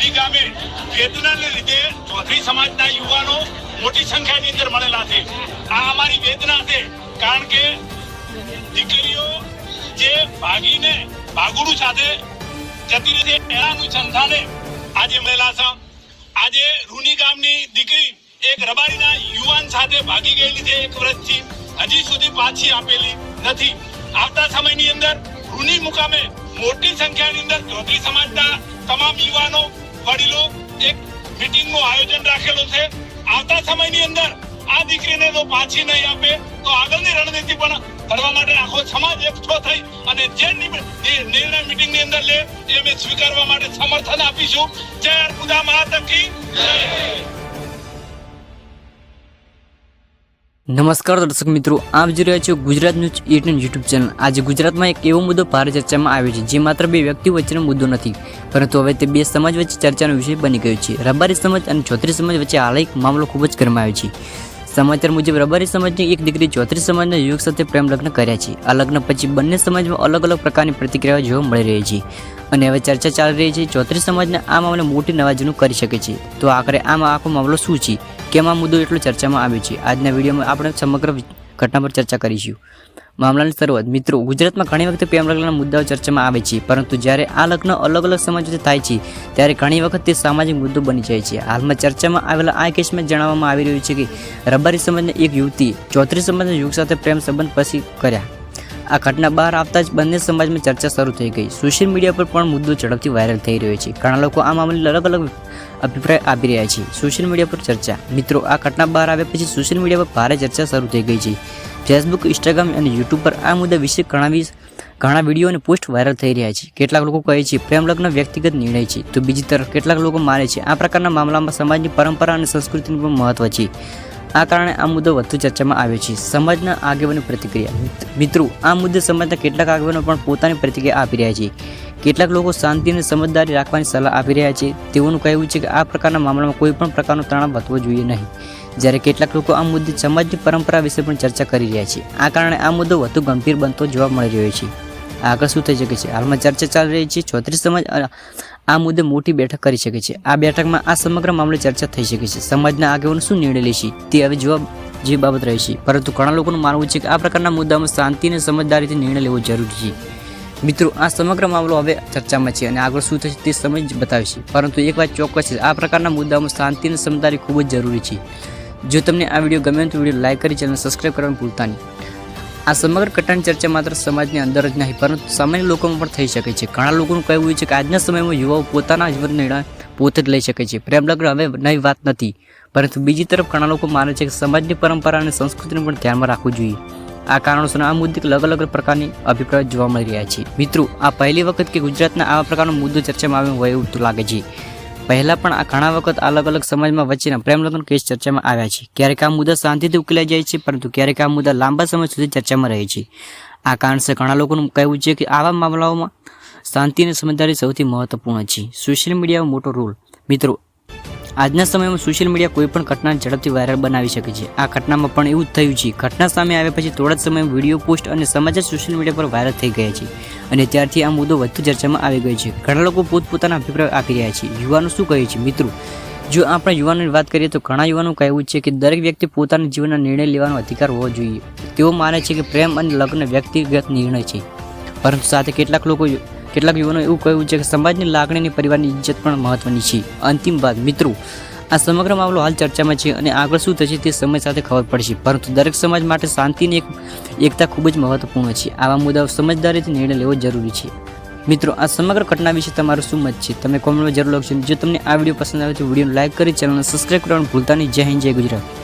રૂલી ગામે વેદનાને લીધે ચૌધરી સમાજના યુવાનો મોટી સંખ્યાની અંદર મળેલા છે. આ અમારી વેદના છે, કારણ કે દીકરીઓ જે ભાગીને ભાગુડું સાથે જતી રહી છે એના અનુસંધાને આજે મળેલા છે. આજે રૂની ગામની દીકરી એક રબારીના યુવાન સાથે ભાગી ગયેલી છે 1 વર્ષથી, હજી સુધી પાછી આપેલી નથી. આવતા સમયની અંદર રૂની મુકામે મોટી સંખ્યાની અંદર ચૌધરી સમાજના તમામ યુવાનો વડીલો એક મીટિંગનું આયોજન રાખેલું છે. આવતા સમયની અંદર આ દીકરીને જો પાછી નહીં આપે તો આગળની રણનીતિ પણ ઘડવા માટે આખો સમાજ એકઠો થઈ અને જે નિર્ણય મીટિંગની અંદર લે એ અમે સ્વીકારવા માટે સમર્થન આપીશું. જય અર્બુદા મહાદેવ કી જય. નમસ્કાર દર્શક મિત્રો, આપ જોઈ રહ્યા છો ગુજરાત ન્યૂઝ 18 યુટ્યુબ ચેનલ. આજે ગુજરાતમાં એક એવો મુદ્દો ભારે ચર્ચામાં આવ્યો છે જે માત્ર બે વ્યક્તિ વચ્ચેનો મુદ્દો નથી, પરંતુ હવે તે બે સમાજ વચ્ચે ચર્ચાનો વિષય બની ગયો છે. રબારી સમાજ અને ચૌધરી સમાજ વચ્ચે હાલ એક મામલો ખૂબ જ ગરમાયો છે. સમાચાર મુજબ રબારી સમાજની એક દીકરી ચૌધરી સમાજના યુવક સાથે પ્રેમ લગ્ન કર્યા છે. આ લગ્ન પછી બંને સમાજમાં અલગ અલગ પ્રકારની પ્રતિક્રિયાઓ જોવા મળી રહી છે અને હવે ચર્ચા ચાલી રહી છે ચૌધરી સમાજના આ મામલે મોટી નવાજનું કરી શકે છે. તો આખરે આમાં આખો મામલો શું છે, કેમ આ મુદ્દો એટલો ચર્ચામાં આવ્યો છે, આજના વિડીયોમાં આપણે સમગ્ર ઘટના પર ચર્ચા કરીશું. મામલાની શરૂઆત મિત્રો, ગુજરાતમાં ઘણી વખત પ્રેમ લગ્નના મુદ્દાઓ ચર્ચામાં આવે છે, પરંતુ જ્યારે આ લગ્ન અલગ અલગ સમાજ વચ્ચે થાય છે ત્યારે ઘણી વખત તે સામાજિક મુદ્દો બની જાય છે. હાલમાં ચર્ચામાં આવેલા આ કેસમાં જણાવવામાં આવી રહ્યું છે કે રબારી સમાજના એક યુવતીએ ચૌધરી સમાજના યુવક સાથે પ્રેમ સંબંધ પછી કર્યા. આ ઘટના બહાર આવતા જ બંને સમાજમાં ચર્ચા શરૂ થઈ ગઈ. સોશિયલ મીડિયા પર પણ મુદ્દો ઝડપથી વાયરલ થઈ રહ્યો છે. ઘણા લોકો આ મામલે અલગ અલગ અભિપ્રાય આપી રહ્યા છે. સોશિયલ મીડિયા પર ચર્ચા મિત્રો, આ ઘટના બહાર આવ્યા પછી સોશિયલ મીડિયા પર ભારે ચર્ચા શરૂ થઈ ગઈ છે. ફેસબુક, ઇન્સ્ટાગ્રામ અને યુટ્યુબ પર આ મુદ્દા વિશે ઘણા વિડીયો અને પોસ્ટ વાયરલ થઈ રહ્યા છે. કેટલાક લોકો કહે છે પ્રેમ લગ્ન વ્યક્તિગત નિર્ણય છે, તો બીજી તરફ કેટલાક લોકો માને છે આ પ્રકારના મામલામાં સમાજની પરંપરા અને સંસ્કૃતિનું પણ મહત્વ છે. આ કારણે આ મુદ્દો વધુ ચર્ચામાં આવ્યો છે. સમાજના આગેવાનોની પ્રતિક્રિયા મિત્રો, આ મુદ્દે સમાજના કેટલાક આગેવાનો પણ પોતાની પ્રતિક્રિયા આપી રહ્યા છે. કેટલાક લોકો શાંતિ અને સમજદારી રાખવાની સલાહ આપી રહ્યા છે. તેઓનું કહેવું છે કે આ પ્રકારના મામલામાં કોઈ પણ પ્રકારનો તણાવ વધવો જોઈએ નહીં, જ્યારે કેટલાક લોકો આ મુદ્દે સમાજની પરંપરા વિશે પણ ચર્ચા કરી રહ્યા છે. આ કારણે આ મુદ્દો વધુ ગંભીર બનતો જોવા મળી રહ્યો છે. આગળ શું થઈ શકે છે? હાલમાં ચર્ચા ચાલી રહી છે ચૌધરી સમાજ આ મુદ્દે મોટી બેઠક કરી શકે છે. આ બેઠકમાં આ સમગ્ર મામલે ચર્ચા થઈ શકે છે. સમાજના આગેવાનો શું નિર્ણય લેશે તે હવે જોવા જે બાબત રહેશે, પરંતુ ઘણા લોકોનું માનવું છે કે આ પ્રકારના મુદ્દામાં શાંતિ અને સમજદારીથી નિર્ણય લેવો જરૂરી છે. મિત્રો, આ સમગ્ર મામલો હવે ચર્ચામાં છે અને આગળ શું થશે તે સમય જ બતાવશે, પરંતુ એક વાત ચોક્કસ છે, આ પ્રકારના મુદ્દામાં શાંતિ અને સમજદારી ખૂબ જ જરૂરી છે. જો તમને આ વિડીયો ગમે તો વિડીયો લાઇક કરી ચેનલ સબસ્ક્રાઈબ કરવાનું ભૂલતા નહીં. આ સમગ્ર ઘટનાની ચર્ચા માત્ર સમાજની અંદર જ નહીં, પરંતુ સામાન્ય લોકોમાં પણ થઈ શકે છે. ઘણા લોકોનું કહેવું છે કે આજના સમયમાં યુવાઓ પોતાના જીવન નિર્ણય પોતે જ લઈ શકે છે. પ્રેમ લગ્ન હવે નવી વાત નથી, પરંતુ બીજી તરફ ઘણા લોકો માને છે કે સમાજની પરંપરા અને સંસ્કૃતિને પણ ધ્યાનમાં રાખવું જોઈએ. આ કારણોસર આ મુદ્દે અલગ અલગ પ્રકારની અભિપ્રાય જોવા મળી રહ્યા છે. મિત્રો, આ પહેલી વખત કે ગુજરાતના આવા પ્રકારનો મુદ્દો ચર્ચામાં આવ્યો હોય એવું તો લાગે છે. પહેલા પણ આ ઘણા વખત અલગ અલગ સમાજમાં વચ્ચેના પ્રેમ લગ્ન કેસ ચર્ચામાં આવ્યા છે. ક્યારેક આ મુદ્દા શાંતિથી ઉકેલાઈ જાય છે, પરંતુ ક્યારેક આ મુદ્દા લાંબા સમય સુધી ચર્ચામાં રહે છે. આ કારણસર ઘણા લોકોનું કહેવું છે કે આવા મામલાઓમાં શાંતિ અને સમજદારી સૌથી મહત્વપૂર્ણ છે. સોશિયલ મીડિયાનો મોટો રોલ મિત્રો, આજના સમયમાં સોશિયલ મીડિયા કોઈ પણ ઘટનાને ઝડપથી વાયરલ બનાવી શકે છે. આ ઘટનામાં પણ એવું જ થયું છે. ઘટના સામે આવ્યા પછી થોડા જ સમયમાં વિડીયો, પોસ્ટ અને સમાચાર સોશિયલ મીડિયા પર વાયરલ થઈ ગયા છે અને ત્યારથી આ મુદ્દો વધુ ચર્ચામાં આવી ગયો છે. ઘણા લોકો પોતપોતાના અભિપ્રાય આપી રહ્યા છે. યુવાનો શું કહે છે? મિત્રો, જો આપણે યુવાનોની વાત કરીએ તો ઘણા યુવાનો કહેવું છે કે દરેક વ્યક્તિ પોતાના જીવનના નિર્ણય લેવાનો અધિકાર હોવો જોઈએ. તેઓ માને છે કે પ્રેમ અને લગ્ન વ્યક્તિગત નિર્ણય છે, પરંતુ સાથે કેટલાક યુવાનો એવું કહ્યું છે કે સમાજની લાગણી અને પરિવારની ઇજ્જત પણ મહત્વની છે. અંતિમ વાત મિત્રો, આ સમગ્ર મામલો હાલ ચર્ચામાં છે અને આગળ શું થશે તે સમય સાથે ખબર પડશે, પરંતુ દરેક સમાજ માટે શાંતિ અને એકતા ખૂબ જ મહત્વપૂર્ણ છે. આવા મુદ્દાઓ સમજદારીથી નિર્ણય લેવો જરૂરી છે. મિત્રો, આ સમગ્ર ઘટના વિશે તમારું શું મત છે? તમે કોમેન્ટમાં જરૂર લખજો. જો તમને આ વિડીયો પસંદ આવે તો વિડીયોને લાઇક કરી ચેનલને સબસ્ક્રાઈબ કરવાનું ભૂલતા નહીં. જય હિન્દ, જય ગુજરાત.